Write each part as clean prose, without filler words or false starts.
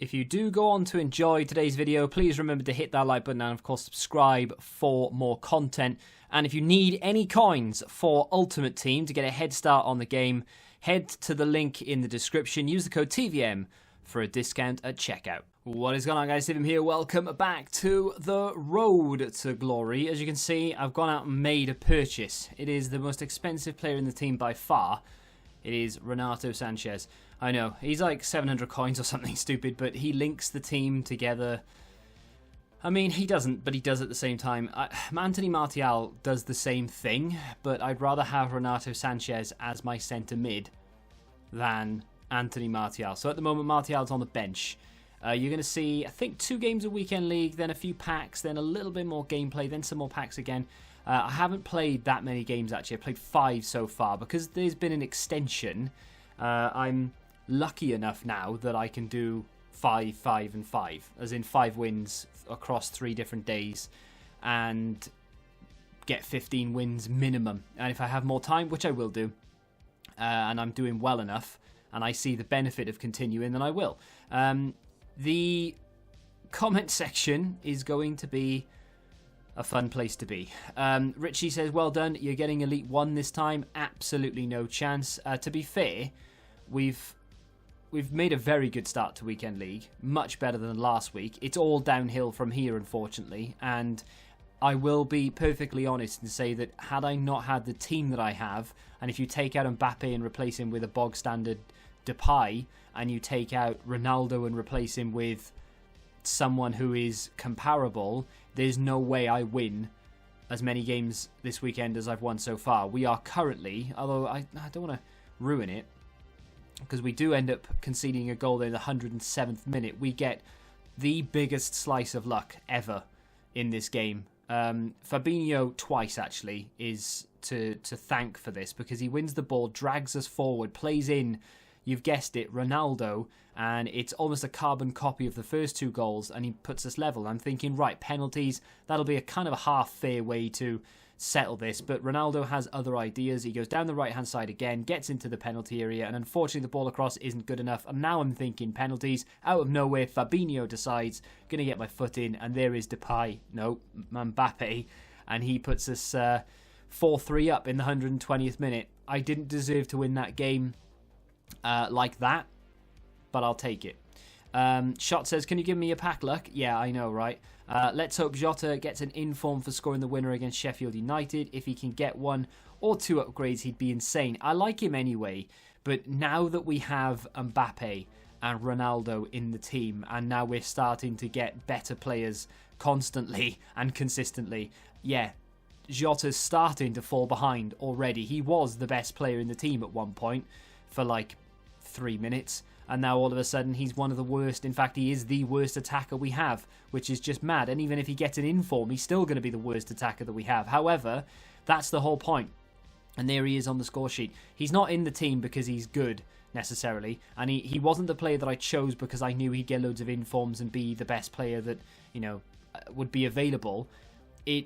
If you do go on to enjoy today's video, please remember to hit that like button and of course subscribe for more content. And if you need any coins for Ultimate Team to get a head start on the game, head to the link in the description. Use the code TVM for a discount at checkout. What is going on, guys? Tim here. Welcome back to the road to glory. As you can see, I've gone out and made a purchase. It is the most expensive player in the team by far. It is Renato Sanchez. I know, he's like 700 coins or something stupid, but he links the team together. I mean, he doesn't, but he does at the same time. Anthony Martial does the same thing, but I'd rather have Renato Sanchez as my centre mid than Anthony Martial. So at the moment, Martial's on the bench. You're going to see, I think, 2 games of Weekend League, then a few packs, then a little bit more gameplay, then some more packs again. I haven't played that many games, actually. I've played 5 so far. Because there's been an extension, I'm lucky enough now that I can do 5, 5, and 5. As in 5 wins across 3 different days. And get 15 wins minimum. And if I have more time, which I will do, and I'm doing well enough, and I see the benefit of continuing, then I will. The comment section is going to be a fun place to be. Richie says, well done, you're getting Elite 1 this time. Absolutely no chance. To be fair, we've made a very good start to Weekend League. Much better than last week. It's all downhill from here, unfortunately. And I will be perfectly honest and say that had I not had the team that I have, and if you take out Mbappe and replace him with a bog standard Depay, and you take out Ronaldo and replace him with someone who is comparable, there's no way I win as many games this weekend as I've won so far. We are currently, although I don't want to ruin it, because we do end up conceding a goal in the 107th minute. We get the biggest slice of luck ever in this game. Fabinho twice, actually, is to thank for this, because he wins the ball, drags us forward, plays in, you've guessed it, Ronaldo, and it's almost a carbon copy of the first 2 goals, and he puts us level. I'm thinking, right, penalties, that'll be a kind of a half-fair way to settle this, but Ronaldo has other ideas. He goes down the right-hand side again, gets into the penalty area, and unfortunately the ball across isn't good enough, and now I'm thinking penalties. Out of nowhere, Fabinho decides, going to get my foot in, and there is Depay, no, Mbappe, and he puts us 4-3 up in the 120th minute. I didn't deserve to win that game like that, but I'll take it. Shot says, can you give me a pack luck? Yeah, I know, right? Let's hope Jota gets an inform for scoring the winner against Sheffield United. If he can get 1 or 2 upgrades, he'd be insane. I like him anyway, but now that we have Mbappe and Ronaldo in the team, and now we're starting to get better players constantly and consistently, yeah, Jota's starting to fall behind already. He was the best player in the team at one point for like 3 minutes, and now all of a sudden he's one of the worst. In fact, he is the worst attacker we have, which is just mad. And even if he gets an inform, he's still going to be the worst attacker that we have. However, that's the whole point. And there he is on the score sheet. He's not in the team because he's good necessarily, and he wasn't the player that I chose because I knew he'd get loads of informs and be the best player that, you know, would be available.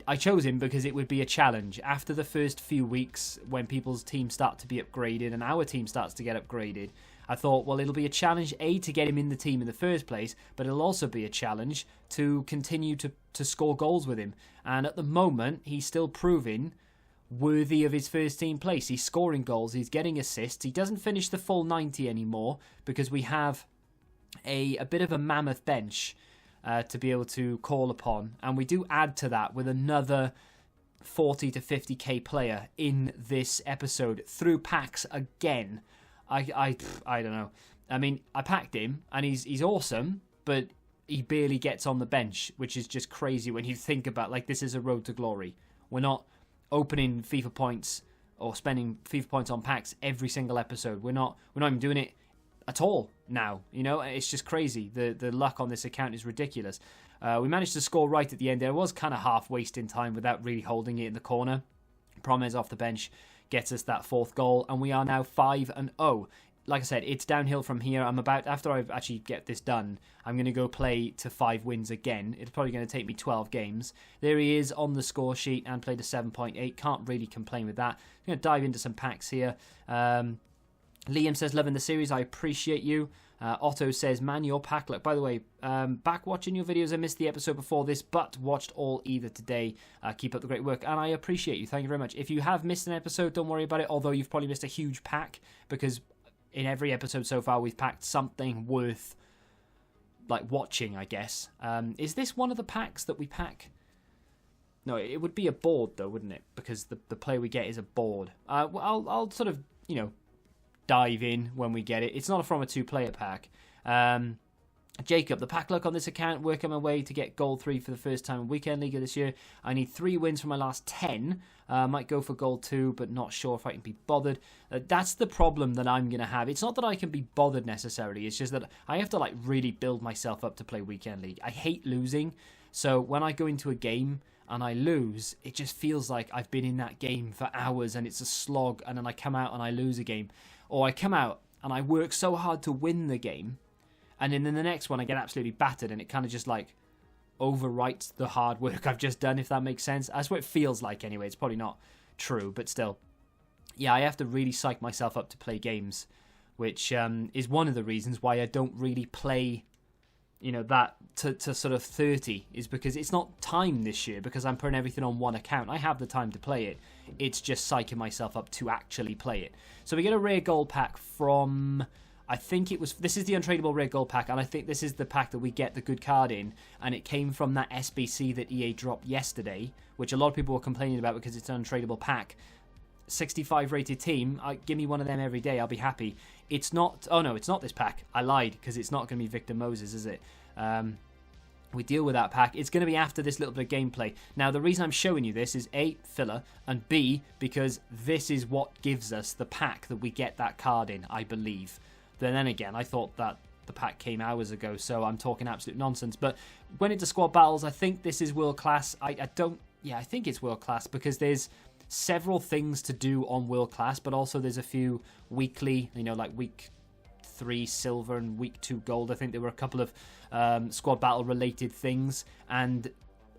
I chose him because it would be a challenge. After the first few weeks, when people's teams start to be upgraded and our team starts to get upgraded, I thought, well, it'll be a challenge, A, to get him in the team in the first place, but it'll also be a challenge to continue to score goals with him. And at the moment, he's still proving worthy of his first team place. He's scoring goals, he's getting assists. He doesn't finish the full 90 anymore because we have a bit of a mammoth bench to be able to call upon. And we do add to that with another 40 to 50k player in this episode through packs again. I don't know. I mean, I packed him and he's awesome, but he barely gets on the bench, which is just crazy when you think about, like, this is a road to glory. We're not opening FIFA points or spending FIFA points on packs every single episode. We're not even doing it at all now. You know, it's just crazy. The luck on this account is ridiculous. We managed to score right at the end there. It was kind of half wasting time without really holding it in the corner. Promes off the bench gets us that 4th goal, and we are now 5-0. Like I said, it's downhill from here. After I actually get this done, I'm going to go play to 5 wins again. It's probably going to take me 12 games. There he is on the score sheet and played a 7.8. Can't really complain with that. I'm going to dive into some packs here. Liam says, loving the series. I appreciate you. Otto says, man, your pack luck. By the way, back watching your videos. I missed the episode before this, but watched all either today. Keep up the great work, and I appreciate you. Thank you very much. If you have missed an episode, don't worry about it, although you've probably missed a huge pack, because in every episode so far, we've packed something worth, like, watching, I guess. Is this one of the packs that we pack? No, it would be a board, though, wouldn't it? Because the player we get is a board. I'll sort of, dive in when we get it. It's not from a 2-player pack. Jacob, the pack luck on this account, working my way to get gold 3 for the first time in Weekend League this year. I need 3 wins from my last 10. Might go for gold 2, but not sure if I can be bothered. That's the problem that I'm going to have. It's not that I can be bothered necessarily. It's just that I have to really build myself up to play Weekend League. I hate losing. So when I go into a game and I lose, it just feels like I've been in that game for hours and it's a slog, and then I come out and I lose a game. Or I come out and I work so hard to win the game, and then in the next one I get absolutely battered, and it kind of just overwrites the hard work I've just done, if that makes sense. That's what it feels like anyway. It's probably not true, but still. Yeah, I have to really psych myself up to play games, which is one of the reasons why I don't really play that to sort of 30, is because it's not time this year, because I'm putting everything on one account. I have the time to play it. It's just psyching myself up to actually play it. So we get a rare gold pack from, I think this is the untradeable rare gold pack, and I think this is the pack that we get the good card in, and it came from that SBC that EA dropped yesterday, which a lot of people were complaining about because it's an untradeable pack. 65 rated team, give me one of them every day, I'll be happy. It's not, oh no, it's not this pack. I lied, because it's not going to be Victor Moses, is it? We deal with that pack. It's going to be after this little bit of gameplay. Now, the reason I'm showing you this is A, filler, and B, because this is what gives us the pack that we get that card in, I believe. Then again, I thought that the pack came hours ago, so I'm talking absolute nonsense. But when it's squad battles, I think this is world class. I think it's world class, because there's several things to do on world class, but also there's a few weekly, like week 3 silver and week 2 gold. I think there were a couple of squad battle related things, and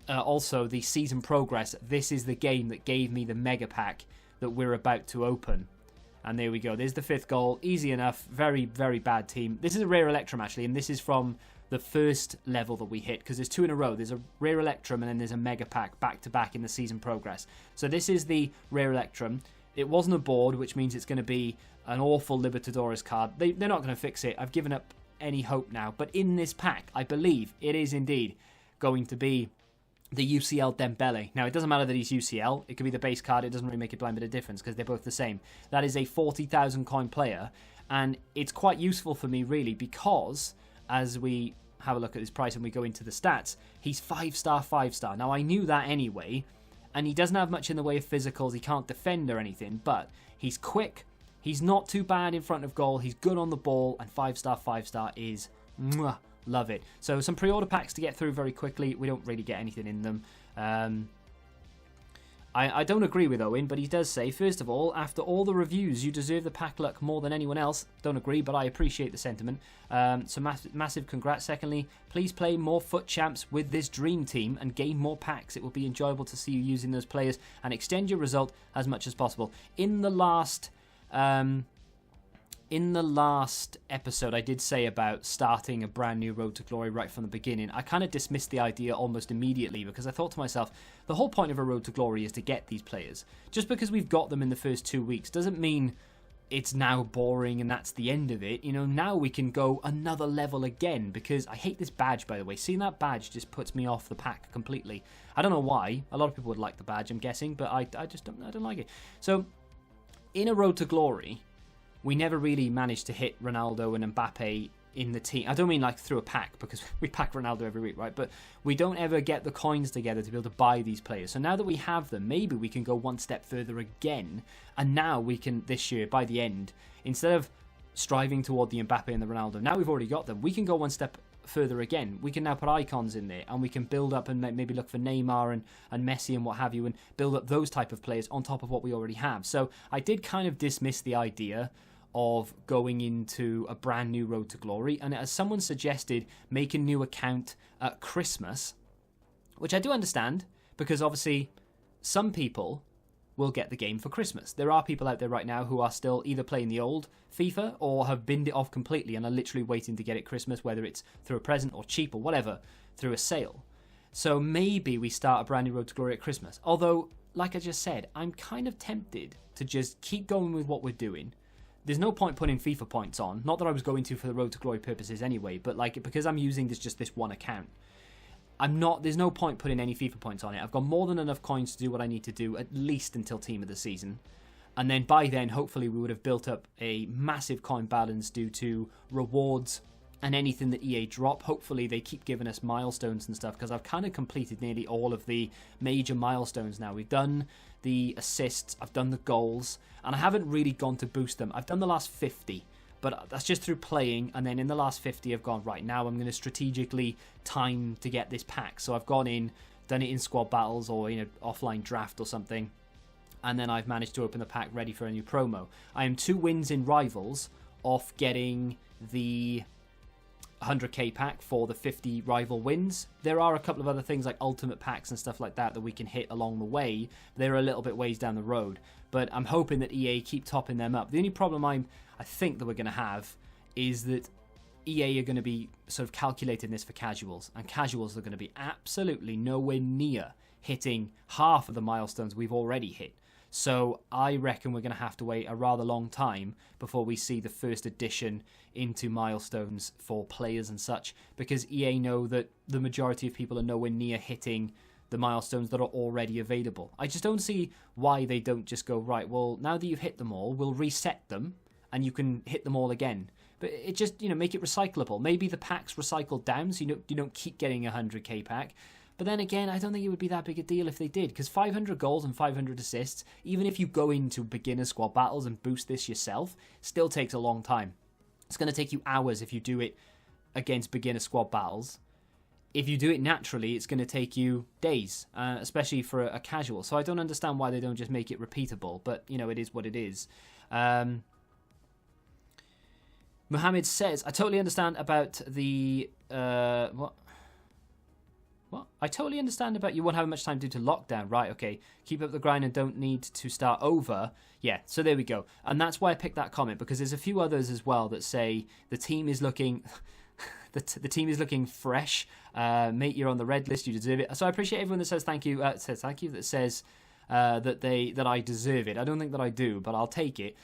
also the season progress. This is the game that gave me the mega pack that we're about to open. And there we go. There's the 5th goal. Easy enough. Very, very bad team. This is a rare Electrum, actually, and this is from the first level that we hit, because there's 2 in a row. There's a rare Electrum, and then there's a mega pack back-to-back in the season progress. So this is the rare Electrum. It wasn't a board, which means it's going to be an awful Libertadores card. They're not going to fix it. I've given up any hope now. But in this pack, I believe it is indeed going to be the UCL Dembele. Now, it doesn't matter that he's UCL. It could be the base card. It doesn't really make a blind bit of difference, because they're both the same. That is a 40,000 coin player, and it's quite useful for me, really, because as we have a look at his price and we go into the stats, he's 5-star, 5-star. Now, I knew that anyway, and he doesn't have much in the way of physicals. He can't defend or anything, but he's quick. He's not too bad in front of goal. He's good on the ball, and 5-star, 5-star is mwah, love it. So some pre-order packs to get through very quickly. We don't really get anything in them. I don't agree with Owen, but he does say, first of all, after all the reviews, you deserve the pack luck more than anyone else. Don't agree, but I appreciate the sentiment. So massive congrats. Secondly, please play more FUT Champs with this dream team and gain more packs. It will be enjoyable to see you using those players and extend your result as much as possible. In the last episode, I did say about starting a brand new Road to Glory right from the beginning. I kind of dismissed the idea almost immediately, because I thought to myself, the whole point of a Road to Glory is to get these players. Just because we've got them in the first 2 weeks doesn't mean it's now boring and that's the end of it. Now we can go another level again, because I hate this badge, by the way. Seeing that badge just puts me off the pack completely. I don't know why. A lot of people would like the badge, I'm guessing, but I don't like it. So, in a Road to Glory, we never really managed to hit Ronaldo and Mbappe in the team. I don't mean like through a pack, because we pack Ronaldo every week, right? But we don't ever get the coins together to be able to buy these players. So now that we have them, maybe we can go one step further again. And now we can, this year, by the end, instead of striving toward the Mbappe and the Ronaldo, now we've already got them, we can go one step further again. We can now put icons in there, and we can build up and maybe look for Neymar and Messi and what have you, and build up those type of players on top of what we already have. So I did kind of dismiss the idea of going into a brand new Road to Glory, and as someone suggested, make a new account at Christmas, which I do understand, because obviously some people will get the game for Christmas. There are people out there right now who are still either playing the old FIFA or have binned it off completely and are literally waiting to get it Christmas, whether it's through a present or cheap or whatever, through a sale. So maybe we start a brand new Road to Glory at Christmas. Although, like I just said, I'm kind of tempted to just keep going with what we're doing. There's no point putting FIFA points on. Not that I was going to for the Road to Glory purposes anyway, but like because I'm using just this one account. There's no point putting any FIFA points on it. I've got more than enough coins to do what I need to do, at least until Team of the Season. And then by then, hopefully, we would have built up a massive coin balance due to rewards and anything that EA drop. Hopefully, they keep giving us milestones and stuff, because I've kind of completed nearly all of the major milestones now. We've done the assists, I've done the goals, and I haven't really gone to boost them. I've done the last 50. But that's just through playing, and then in the last 50 I've gone, right, now I'm going to strategically time to get this pack. So I've gone in, done it in squad battles or offline draft or something, and then I've managed to open the pack ready for a new promo. I am 2 wins in Rivals off getting the 100k pack for the 50 rival wins. There are a couple of other things like ultimate packs and stuff like that we can hit along the way. They're a little bit ways down the road, but I'm hoping that EA keep topping them up. The only problem I think that we're going to have is that EA are going to be sort of calculating this for casuals, and casuals are going to be absolutely nowhere near hitting half of the milestones we've already hit. So I reckon we're going to have to wait a rather long time before we see the first addition into milestones for players and such, because EA know that the majority of people are nowhere near hitting the milestones that are already available. I just don't see why they don't just go, right, well, now that you've hit them all, we'll reset them and you can hit them all again. But it just, make it recyclable. Maybe the pack's recycled down so you don't keep getting a 100k pack. But then again, I don't think it would be that big a deal if they did, because 500 goals and 500 assists, even if you go into beginner squad battles and boost this yourself, still takes a long time. It's going to take you hours if you do it against beginner squad battles. If you do it naturally, it's going to take you days, especially for a casual. So I don't understand why they don't just make it repeatable, but, it is what it is. Mohammed says, I totally understand about the... What? I totally understand about you won't have much time due to lockdown. Right, okay. Keep up the grind and don't need to start over. Yeah, so there we go. And that's why I picked that comment, because there's a few others as well that say the team is looking... the team is looking fresh. Mate, you're on the red list. You deserve it. So I appreciate everyone that says thank you. That says that I deserve it. I don't think that I do, but I'll take it.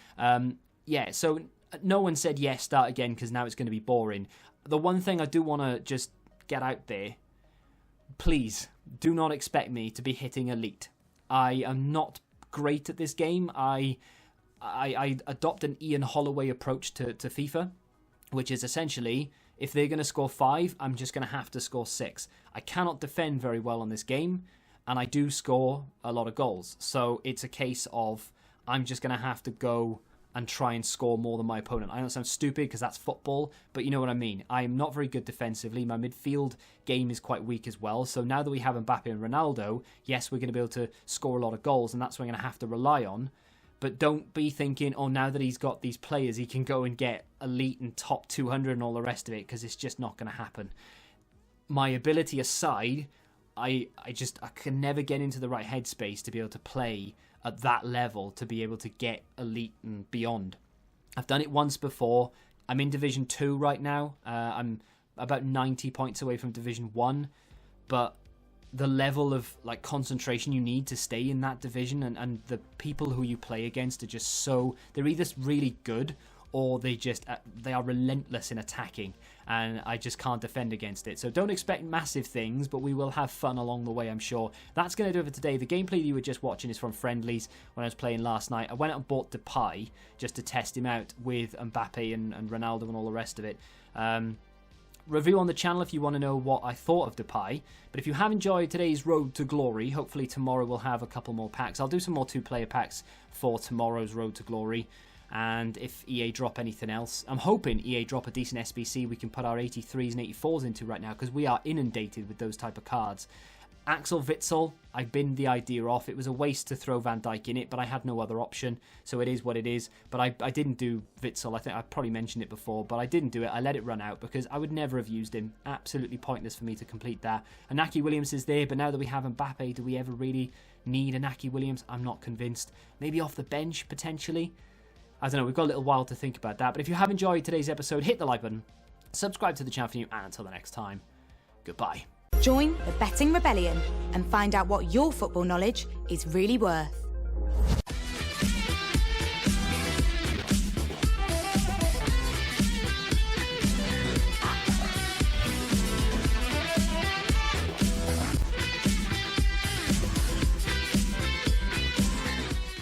Yeah, so no one said yes, start again, because now it's going to be boring. The one thing I do want to just get out there, please do not expect me to be hitting elite. I am not great at this game. I adopt an Ian Holloway approach to FIFA, which is essentially, if they're going to score 5, I'm just going to have to score 6. I cannot defend very well on this game, and I do score a lot of goals. So it's a case of I'm just going to have to go and try and score more than my opponent. I don't sound stupid because that's football, but you know what I mean. I'm not very good defensively. My midfield game is quite weak as well. So now that we have Mbappe and Ronaldo, yes, we're going to be able to score a lot of goals, and that's what we're going to have to rely on. But don't be thinking, oh, now that he's got these players, he can go and get elite and top 200 and all the rest of it, because it's just not going to happen. My ability aside, I can never get into the right headspace to be able to play at that level, to be able to get elite and beyond. I've done it once before. I'm in Division 2 right now. I'm about 90 points away from Division 1, but the level of concentration you need to stay in that division, and the people who you play against are just so... They're either really good or they are relentless in attacking, and I just can't defend against it. So don't expect massive things, but we will have fun along the way, I'm sure. That's going to do it for today. The gameplay that you were just watching is from Friendlies when I was playing last night. I went out and bought Depay just to test him out with Mbappe and Ronaldo and all the rest of it. Review on the channel if you want to know what I thought of Depay. But if you have enjoyed today's Road to Glory, hopefully tomorrow we'll have a couple more packs. I'll do some more 2-player packs for tomorrow's Road to Glory. And if EA drop anything else, I'm hoping EA drop a decent SBC we can put our 83s and 84s into right now, because we are inundated with those type of cards. Axel Witsel, I binned the idea off. It was a waste to throw Van Dijk in it, but I had no other option, so it is what it is. But I didn't do Witsel. I think I probably mentioned it before, but I didn't do it. I let it run out because I would never have used him. Absolutely pointless for me to complete that. Inaki Williams is there, but now that we have Mbappe, do we ever really need Inaki Williams? I'm not convinced. Maybe off the bench, potentially. I don't know, we've got a little while to think about that. But if you have enjoyed today's episode, hit the like button, subscribe to the channel for new, and until the next time, goodbye. Join the Betting Rebellion and find out what your football knowledge is really worth.